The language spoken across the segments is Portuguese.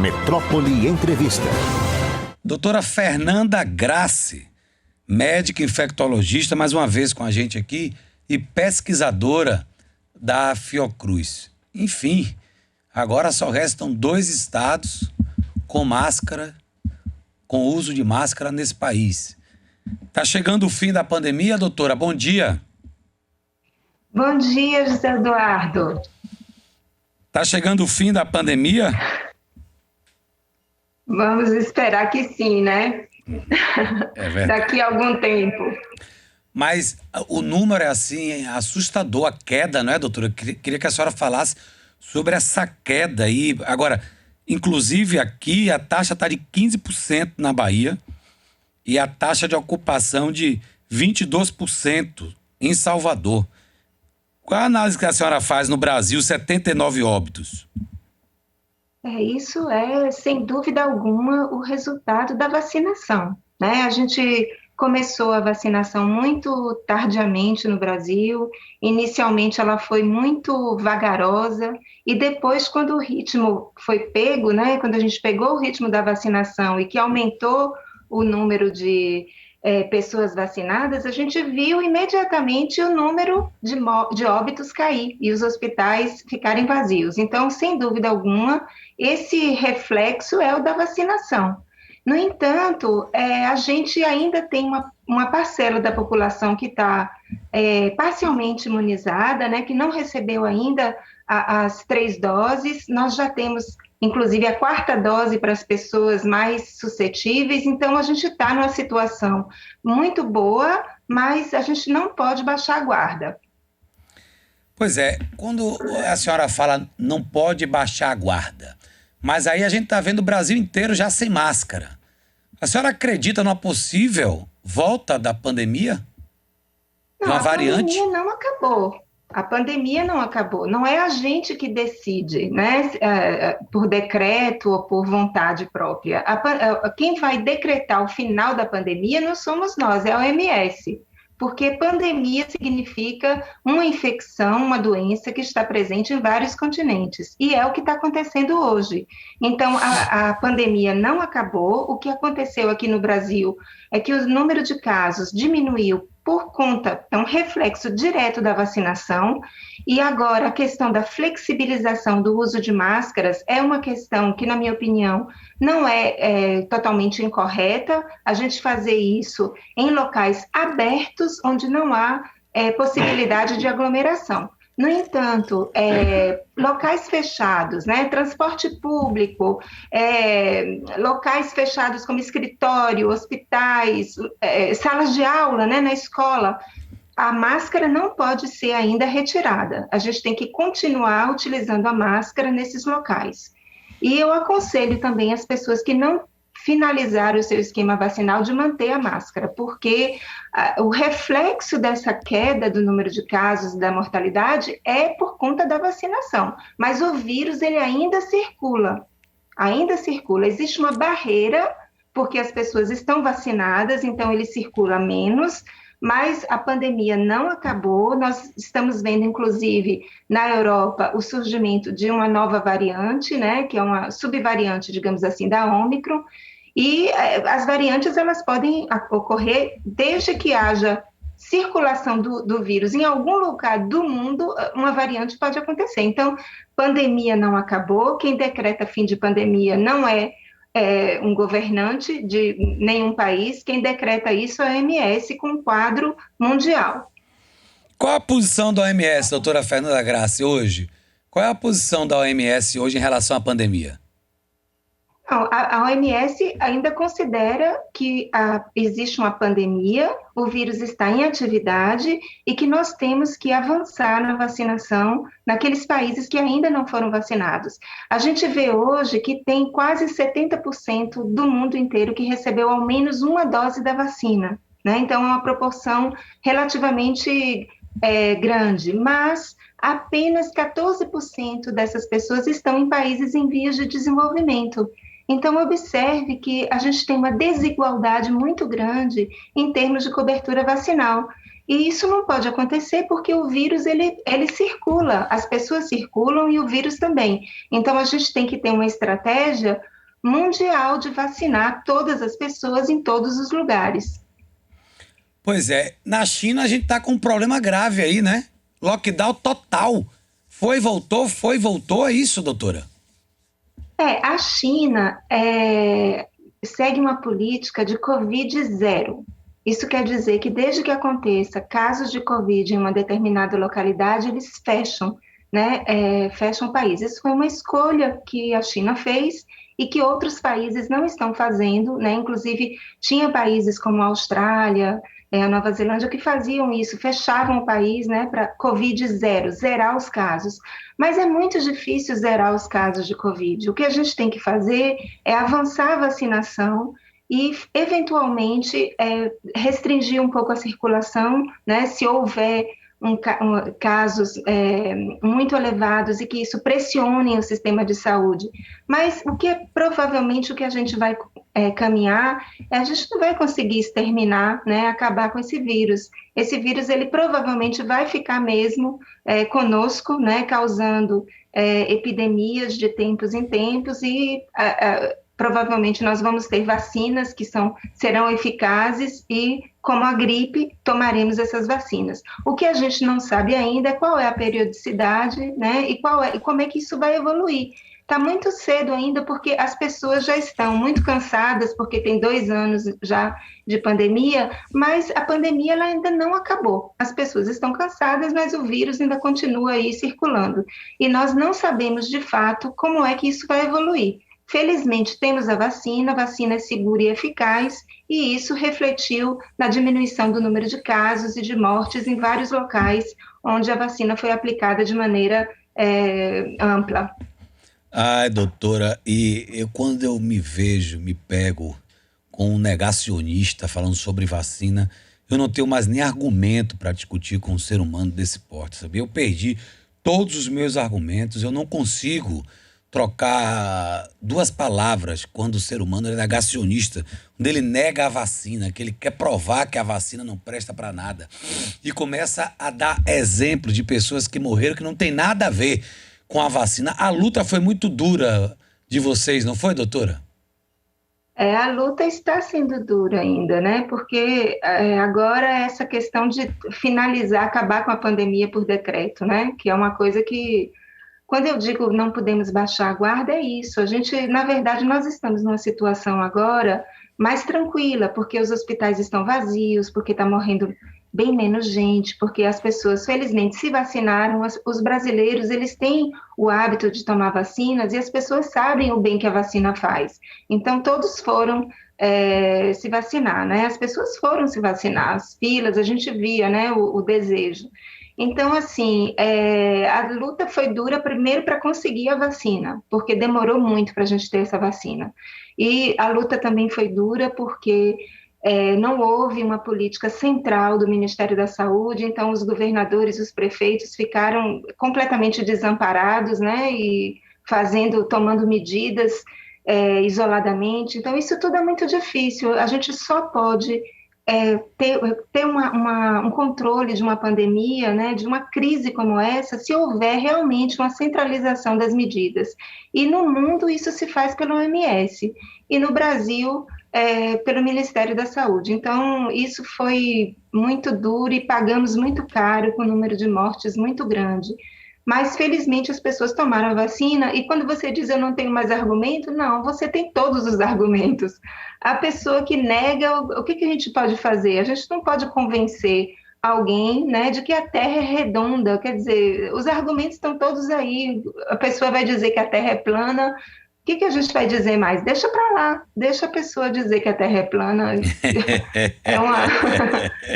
Metrópole Entrevista. Doutora Fernanda Grassi, médica infectologista, mais uma vez com a gente aqui, e pesquisadora da Fiocruz. Enfim, agora só restam 2 estados com máscara, com uso de máscara nesse país. Tá chegando o fim da pandemia, doutora? Bom dia. Bom dia, José Eduardo. Tá chegando o fim da pandemia? Vamos esperar que sim, né? É verdade. Daqui a algum tempo. Mas o número é assim, assustador, a queda, não é, doutora? Queria que a senhora falasse sobre essa queda aí. Agora, inclusive aqui a taxa está de 15% na Bahia e a taxa de ocupação de 22% em Salvador. Qual a análise que a senhora faz no Brasil, 79 óbitos? Isso é, sem dúvida alguma, o resultado da vacinação, né? A gente começou a vacinação muito tardiamente no Brasil. Inicialmente ela foi muito vagarosa e depois, quando o ritmo foi pego, né? Quando a gente pegou o ritmo da vacinação e que aumentou o número de pessoas vacinadas, a gente viu imediatamente o número de óbitos cair e os hospitais ficarem vazios. Então, sem dúvida alguma, esse reflexo é o da vacinação. No entanto, a gente ainda tem uma parcela da população que está parcialmente imunizada, né, que não recebeu ainda as 3 doses. Nós já temos, inclusive, a 4ª dose para as pessoas mais suscetíveis. Então, a gente está numa situação muito boa, mas a gente não pode baixar a guarda. Pois é, quando a senhora fala não pode baixar a guarda, mas aí a gente está vendo o Brasil inteiro já sem máscara. A senhora acredita numa possível volta da pandemia? Não, de uma variante? A pandemia não acabou. A pandemia não acabou. Não é a gente que decide, né, por decreto ou por vontade própria. Quem vai decretar o final da pandemia não somos nós, é a OMS. Porque pandemia significa uma infecção, uma doença que está presente em vários continentes. E é o que está acontecendo hoje. Então, a pandemia não acabou. O que aconteceu aqui no Brasil é que o número de casos diminuiu por conta, é um reflexo direto da vacinação, e agora a questão da flexibilização do uso de máscaras é uma questão que, na minha opinião, não é totalmente incorreta, a gente fazer isso em locais abertos, onde não há possibilidade de aglomeração. No entanto, locais fechados, né, transporte público, locais fechados como escritório, hospitais, salas de aula, né, na escola, a máscara não pode ser ainda retirada. A gente tem que continuar utilizando a máscara nesses locais. E eu aconselho também as pessoas que não finalizar o seu esquema vacinal de manter a máscara, porque o reflexo dessa queda do número de casos e da mortalidade é por conta da vacinação, mas o vírus ele ainda circula, existe uma barreira, porque as pessoas estão vacinadas, então ele circula menos, mas a pandemia não acabou. Nós estamos vendo, inclusive, na Europa, o surgimento de uma nova variante, né, que é uma subvariante, digamos assim, da Ômicron, e as variantes elas podem ocorrer desde que haja circulação do vírus em algum lugar do mundo, uma variante pode acontecer. Então, pandemia não acabou, quem decreta fim de pandemia não é um governante de nenhum país, quem decreta isso é a OMS com um quadro mundial. Qual a posição da OMS, doutora Fernanda Grassi, hoje? Qual é a posição da OMS hoje em relação à pandemia? Não, a OMS ainda considera que existe uma pandemia, o vírus está em atividade e que nós temos que avançar na vacinação naqueles países que ainda não foram vacinados. A gente vê hoje que tem quase 70% do mundo inteiro que recebeu ao menos uma dose da vacina, né? Então, é uma proporção relativamente grande, mas apenas 14% dessas pessoas estão em países em vias de desenvolvimento. Então, observe que a gente tem uma desigualdade muito grande em termos de cobertura vacinal. E isso não pode acontecer porque o vírus, ele circula, as pessoas circulam e o vírus também. Então, a gente tem que ter uma estratégia mundial de vacinar todas as pessoas em todos os lugares. Pois é, na China a gente tá com um problema grave aí, né? Lockdown total. Foi, voltou, é isso, doutora? A China segue uma política de Covid zero. Isso quer dizer que desde que aconteça casos de Covid em uma determinada localidade, eles fecham, né? Fecham o país. Isso foi uma escolha que a China fez e que outros países não estão fazendo, né? Inclusive, tinha países como a Austrália, a Nova Zelândia, que faziam isso, fechavam o país, né, para Covid zero, zerar os casos. Mas é muito difícil zerar os casos de Covid. O que a gente tem que fazer é avançar a vacinação e, eventualmente, restringir um pouco a circulação, né, se houver casos muito elevados e que isso pressione o sistema de saúde. Mas provavelmente o que a gente vai caminhar, a gente não vai conseguir exterminar, né, acabar com esse vírus. Esse vírus, ele provavelmente vai ficar mesmo conosco, né, causando epidemias de tempos em tempos e provavelmente nós vamos ter vacinas que serão eficazes e, como a gripe, tomaremos essas vacinas. O que a gente não sabe ainda é qual é a periodicidade, né, e como é que isso vai evoluir. Está muito cedo ainda, porque as pessoas já estão muito cansadas, porque tem 2 anos já de pandemia, mas a pandemia ela ainda não acabou. As pessoas estão cansadas, mas o vírus ainda continua aí circulando. E nós não sabemos, de fato, como é que isso vai evoluir. Felizmente, temos a vacina é segura e eficaz, e isso refletiu na diminuição do número de casos e de mortes em vários locais onde a vacina foi aplicada de maneira ampla. Ai, doutora, quando eu me pego com um negacionista falando sobre vacina, eu não tenho mais nem argumento para discutir com um ser humano desse porte, sabe? Eu perdi todos os meus argumentos, eu não consigo trocar 2 palavras quando o ser humano é negacionista, quando ele nega a vacina, que ele quer provar que a vacina não presta para nada e começa a dar exemplo de pessoas que morreram que não tem nada a ver com a vacina. A luta foi muito dura de vocês, não foi, doutora? A luta está sendo dura ainda, né? Porque agora essa questão de finalizar, acabar com a pandemia por decreto, né? Que é uma coisa que, quando eu digo não podemos baixar a guarda, é isso. A gente, na verdade, nós estamos numa situação agora mais tranquila, porque os hospitais estão vazios, porque está morrendo bem menos gente, porque as pessoas, felizmente, se vacinaram. Os brasileiros, eles têm o hábito de tomar vacinas e as pessoas sabem o bem que a vacina faz. Então, todos foram se vacinar, né? As pessoas foram se vacinar, as filas, a gente via, né, o desejo. Então, assim, a luta foi dura primeiro para conseguir a vacina, porque demorou muito para a gente ter essa vacina. E a luta também foi dura porque não houve uma política central do Ministério da Saúde, então os governadores, os prefeitos ficaram completamente desamparados, né, e tomando medidas isoladamente. Então, isso tudo é muito difícil. A gente só pode ter um controle de uma pandemia, né, de uma crise como essa, se houver realmente uma centralização das medidas. E no mundo isso se faz pelo OMS, e no Brasil pelo Ministério da Saúde. Então, isso foi muito duro e pagamos muito caro, com um número de mortes muito grande. Mas, felizmente, as pessoas tomaram a vacina, e quando você diz eu não tenho mais argumento, não, você tem todos os argumentos. A pessoa que nega, o que a gente pode fazer? A gente não pode convencer alguém, né, de que a Terra é redonda, quer dizer, os argumentos estão todos aí. A pessoa vai dizer que a Terra é plana, o que a gente vai dizer mais? Deixa para lá, deixa a pessoa dizer que a Terra é plana.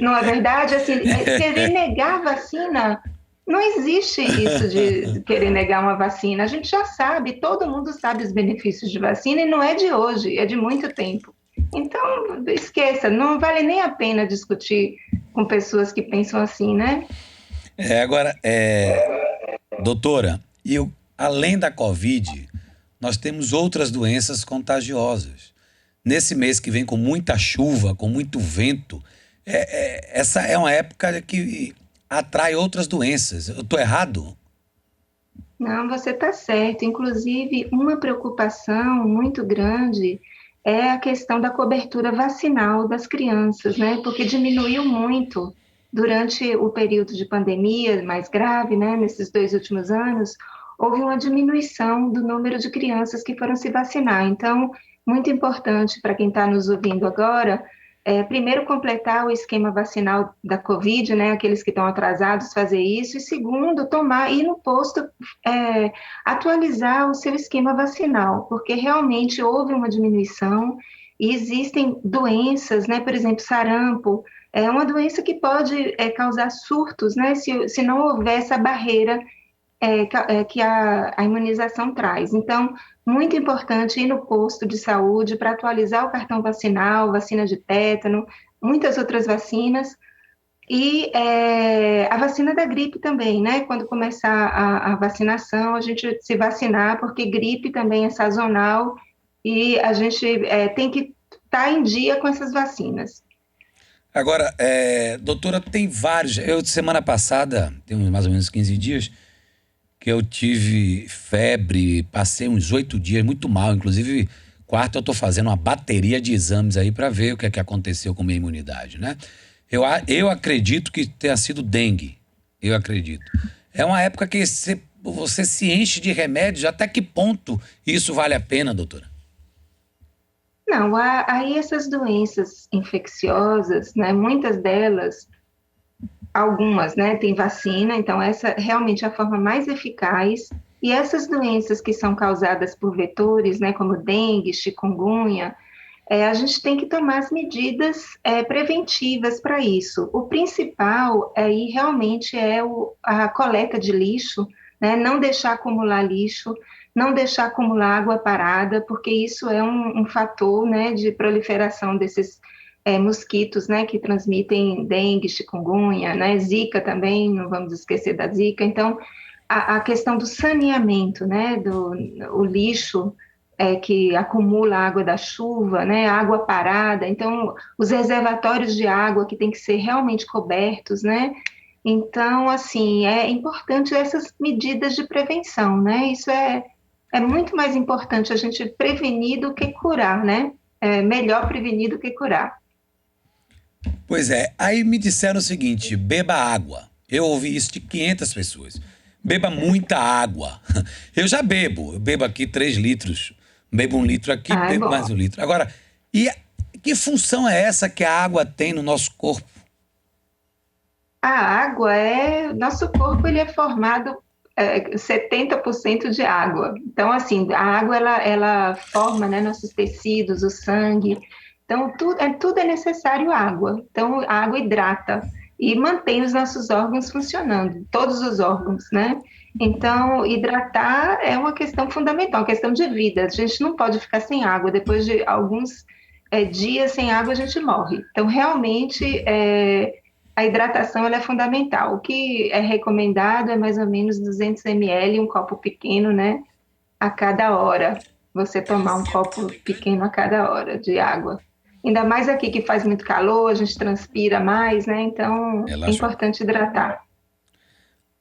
Não é verdade? Assim, querer negar a vacina, não existe isso de querer negar uma vacina. A gente já sabe, todo mundo sabe os benefícios de vacina, e não é de hoje, é de muito tempo. Então, esqueça, não vale nem a pena discutir com pessoas que pensam assim, né? Agora, doutora, além da Covid, nós temos outras doenças contagiosas. Nesse mês que vem, com muita chuva, com muito vento, Essa é uma época que atrai outras doenças. Eu estou errado? Não, você está certo. Inclusive, uma preocupação muito grande é a questão da cobertura vacinal das crianças, né? Porque diminuiu muito durante o período de pandemia mais grave, né? Nesses 2 últimos anos, houve uma diminuição do número de crianças que foram se vacinar. Então, muito importante para quem está nos ouvindo agora, primeiro completar o esquema vacinal da Covid, né? Aqueles que estão atrasados fazer isso, e segundo, ir no posto atualizar o seu esquema vacinal, porque realmente houve uma diminuição e existem doenças, né? Por exemplo, sarampo, é uma doença que pode causar surtos, né? Se não houver essa barreira que a imunização traz. Então, muito importante ir no posto de saúde para atualizar o cartão vacinal, vacina de tétano, muitas outras vacinas, e a vacina da gripe também, né? Quando começar a vacinação, a gente se vacinar, porque gripe também é sazonal e a gente tem que estar em dia com essas vacinas. Agora, doutora, tem vários. Eu, semana passada, tem mais ou menos 15 dias, que eu tive febre, passei uns 8 dias muito mal. Inclusive, quarta eu estou fazendo uma bateria de exames aí para ver o que é que aconteceu com minha imunidade, né? Eu acredito que tenha sido dengue. Eu acredito. É uma época que você se enche de remédios. Até que ponto isso vale a pena, doutora? Não, aí essas doenças infecciosas, né? Muitas delas, algumas, né, tem vacina, então essa realmente é a forma mais eficaz. E essas doenças que são causadas por vetores, né, como dengue, chikungunya, a gente tem que tomar as medidas preventivas para isso. O principal aí realmente é a coleta de lixo, né, não deixar acumular lixo, não deixar acumular água parada, porque isso é um fator, né, de proliferação desses mosquitos, né, que transmitem dengue, chikungunya, né, zika também, não vamos esquecer da zika. Então, a questão do saneamento, né, o lixo que acumula a água da chuva, né, água parada, então os reservatórios de água que tem que ser realmente cobertos, né, então, assim, é importante essas medidas de prevenção, né, isso é muito mais importante a gente prevenir do que curar, né, é melhor prevenir do que curar. Pois é, aí me disseram o seguinte: beba água. Eu ouvi isso de 500 pessoas. Beba muita água. Eu já bebo. Eu bebo aqui 3 litros. Bebo 1 litro aqui, Ah, é bebo bom. mais 1 litro. Agora, que função é essa que a água tem no nosso corpo? A água nosso corpo ele é formado 70% de água. Então, assim, a água ela forma, né, nossos tecidos, o sangue. Então, tudo é necessário água. Então, a água hidrata e mantém os nossos órgãos funcionando, todos os órgãos, né? Então, hidratar é uma questão fundamental, uma questão de vida. A gente não pode ficar sem água. Depois de alguns dias sem água, a gente morre. Então, realmente, a hidratação ela é fundamental. O que é recomendado é mais ou menos 200 ml, um copo pequeno, né? A cada hora. Você tomar um copo pequeno a cada hora de água. Ainda mais aqui que faz muito calor, a gente transpira mais, né? Então é Relaxa. importante hidratar.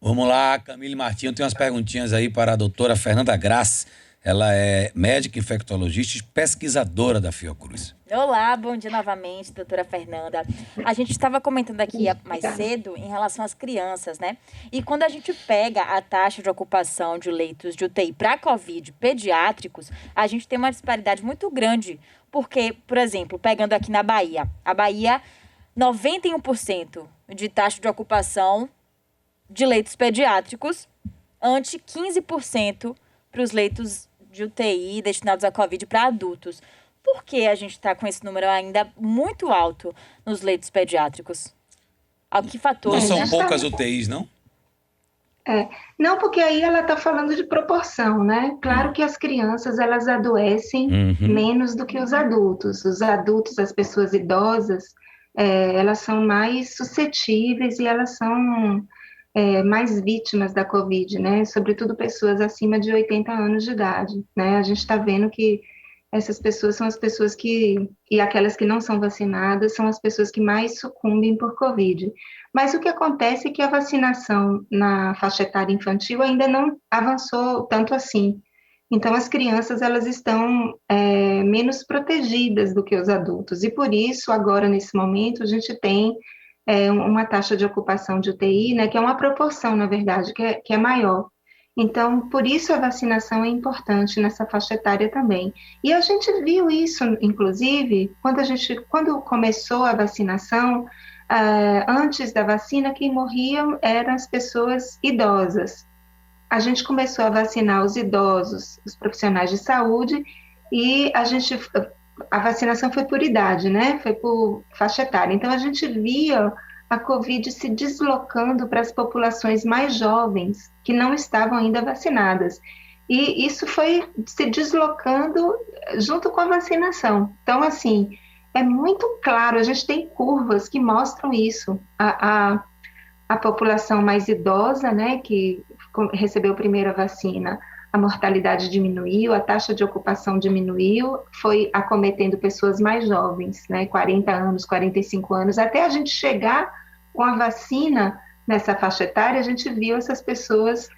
Vamos lá, Camille Martins, tem umas perguntinhas aí para a doutora Fernanda Grass. Ela é médica infectologista e pesquisadora da Fiocruz. Olá, bom dia novamente, doutora Fernanda. A gente estava comentando aqui mais cedo em relação às crianças, né? E quando a gente pega a taxa de ocupação de leitos de UTI para Covid pediátricos, a gente tem uma disparidade muito grande. Porque, por exemplo, pegando aqui na Bahia, a Bahia, 91% de taxa de ocupação de leitos pediátricos, ante 15% para os leitos de UTI destinados à Covid para adultos. Por que a gente está com esse número ainda muito alto nos leitos pediátricos? Que fatores, Não são né? poucas UTIs, não? Não, porque aí ela está falando de proporção, né? Claro que as crianças elas adoecem Uhum. menos do que os adultos. Os adultos, as pessoas idosas, elas são mais suscetíveis e elas são mais vítimas da Covid, né? Sobretudo pessoas acima de 80 anos de idade, né? A gente está vendo que essas pessoas são as pessoas e aquelas que não são vacinadas, são as pessoas que mais sucumbem por Covid. Mas o que acontece é que a vacinação na faixa etária infantil ainda não avançou tanto assim. Então, as crianças, elas estão menos protegidas do que os adultos. E por isso, agora, nesse momento, a gente tem uma taxa de ocupação de UTI, né, que é uma proporção, na verdade, que é maior. Então, por isso a vacinação é importante nessa faixa etária também. E a gente viu isso, inclusive, quando começou a vacinação, antes da vacina, quem morriam eram as pessoas idosas. A gente começou a vacinar os idosos, os profissionais de saúde, e a vacinação foi por idade, né? Foi por faixa etária. Então, a gente via a Covid se deslocando para as populações mais jovens, que não estavam ainda vacinadas. E isso foi se deslocando junto com a vacinação. Então, assim, é muito claro, a gente tem curvas que mostram isso. A população mais idosa, né, que recebeu primeiro a vacina, a mortalidade diminuiu, a taxa de ocupação diminuiu, foi acometendo pessoas mais jovens, né, 40 anos, 45 anos, até a gente chegar com a vacina nessa faixa etária, a gente viu essas pessoas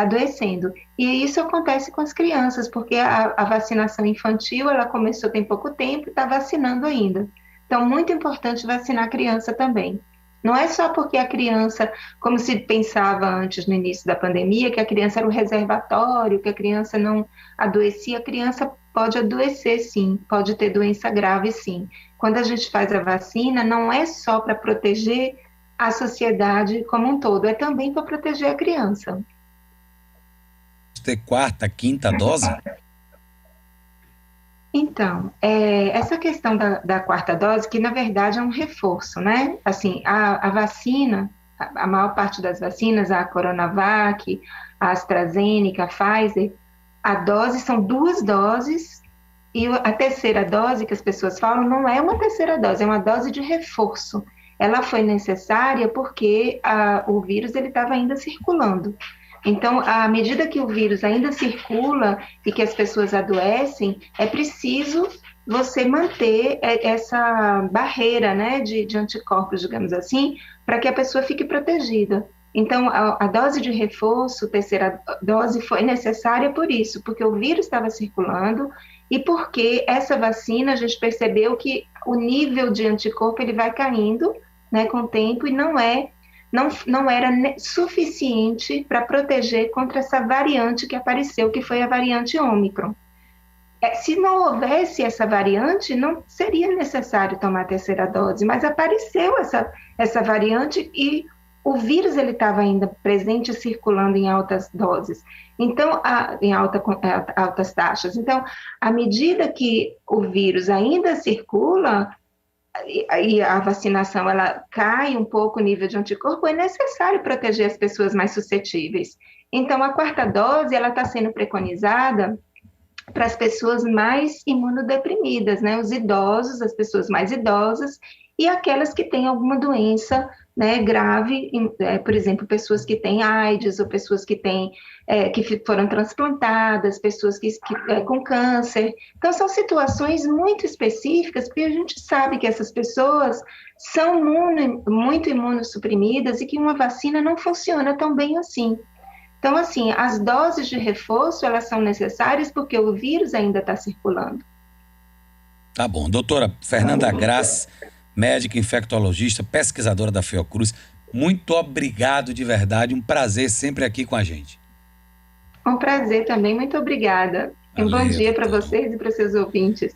adoecendo. E isso acontece com as crianças, porque a vacinação infantil, ela começou tem pouco tempo e está vacinando ainda. Então, muito importante vacinar a criança também. Não é só porque a criança, como se pensava antes no início da pandemia, que a criança era um reservatório, que a criança não adoecia, a criança pode adoecer sim, pode ter doença grave sim. Quando a gente faz a vacina, não é só para proteger a sociedade como um todo, é também para proteger a criança. Ter quarta, quinta dose? Então, essa questão da quarta dose, que na verdade é um reforço, né? Assim, a vacina, a maior parte das vacinas, a Coronavac, a AstraZeneca, a Pfizer, a dose são 2 doses, e a terceira dose que as pessoas falam não é uma terceira dose, é uma dose de reforço. Ela foi necessária porque o vírus ele estava ainda circulando. Então, à medida que o vírus ainda circula e que as pessoas adoecem, é preciso você manter essa barreira, né, de anticorpos, digamos assim, para que a pessoa fique protegida. Então, a dose de reforço, terceira dose, foi necessária por isso, porque o vírus estava circulando e porque essa vacina, a gente percebeu que o nível de anticorpo ele vai caindo, né, com o tempo, e não era suficiente para proteger contra essa variante que apareceu, que foi a variante Ômicron. Se não houvesse essa variante, não seria necessário tomar a terceira dose, mas apareceu essa variante e o vírus ele estava ainda presente, circulando em altas doses, então, em altas taxas. Então, à medida que o vírus ainda circula, e a vacinação ela cai um pouco o nível de anticorpo, é necessário proteger as pessoas mais suscetíveis. Então, a quarta dose ela está sendo preconizada para as pessoas mais imunodeprimidas, né? Os idosos, as pessoas mais idosas e aquelas que têm alguma doença, né, grave, por exemplo, pessoas que têm AIDS ou pessoas que foram transplantadas, pessoas com câncer. Então, são situações muito específicas, porque a gente sabe que essas pessoas são muito imunossuprimidas e que uma vacina não funciona tão bem assim. Então, assim, as doses de reforço, elas são necessárias porque o vírus ainda está circulando. Tá bom. Doutora Fernanda Grassi, médica infectologista, pesquisadora da Fiocruz, muito obrigado de verdade, um prazer sempre aqui com a gente. Um prazer também, muito obrigada. Valeu, um bom dia para doutora. vocês e para seus ouvintes.